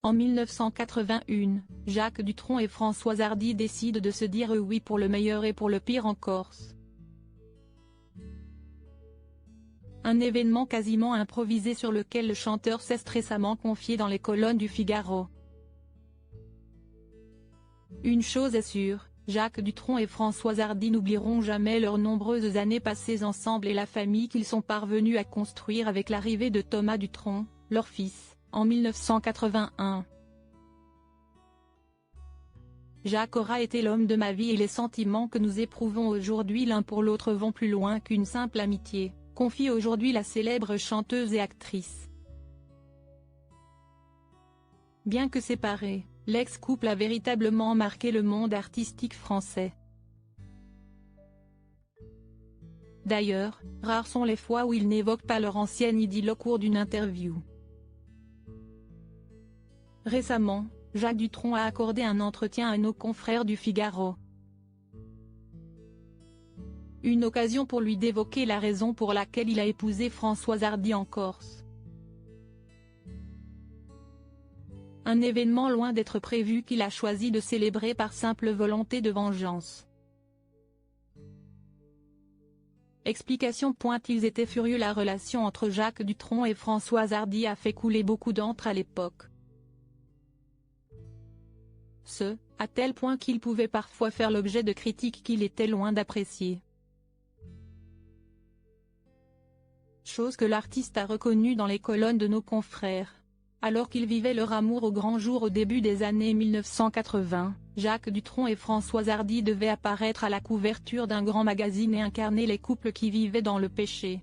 En 1981, Jacques Dutronc et Françoise Hardy décident de se dire oui pour le meilleur et pour le pire en Corse. Un événement quasiment improvisé sur lequel le chanteur s'est récemment confié dans les colonnes du Figaro. Une chose est sûre, Jacques Dutronc et Françoise Hardy n'oublieront jamais leurs nombreuses années passées ensemble et la famille qu'ils sont parvenus à construire avec l'arrivée de Thomas Dutronc, leur fils, en 1981. Jacques aura été l'homme de ma vie et les sentiments que nous éprouvons aujourd'hui l'un pour l'autre vont plus loin qu'une simple amitié, confie aujourd'hui la célèbre chanteuse et actrice. Bien que séparé, l'ex-couple a véritablement marqué le monde artistique français. D'ailleurs, rares sont les fois où ils n'évoquent pas leur ancienne idylle au cours d'une interview. Récemment, Jacques Dutronc a accordé un entretien à nos confrères du Figaro. Une occasion pour lui d'évoquer la raison pour laquelle il a épousé Françoise Hardy en Corse. Un événement loin d'être prévu qu'il a choisi de célébrer par simple volonté de vengeance. Explication. Ils étaient furieux. La relation entre Jacques Dutronc et Françoise Hardy a fait couler beaucoup d'encre à l'époque. À tel point qu'il pouvait parfois faire l'objet de critiques qu'il était loin d'apprécier. Chose que l'artiste a reconnue dans les colonnes de nos confrères. Alors qu'ils vivaient leur amour au grand jour au début des années 1980, Jacques Dutronc et Françoise Hardy devaient apparaître à la couverture d'un grand magazine et incarner les couples qui vivaient dans le péché.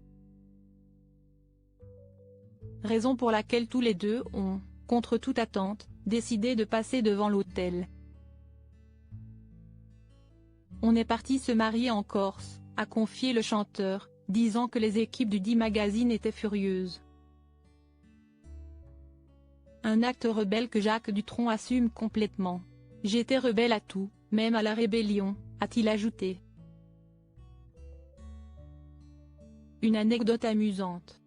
Raison pour laquelle tous les deux ont, contre toute attente, décidé de passer devant l'autel. On est parti se marier en Corse, a confié le chanteur, disant que les équipes du dit magazine étaient furieuses. Un acte rebelle que Jacques Dutronc assume complètement. « J'étais rebelle à tout, même à la rébellion », a-t-il ajouté. Une anecdote amusante.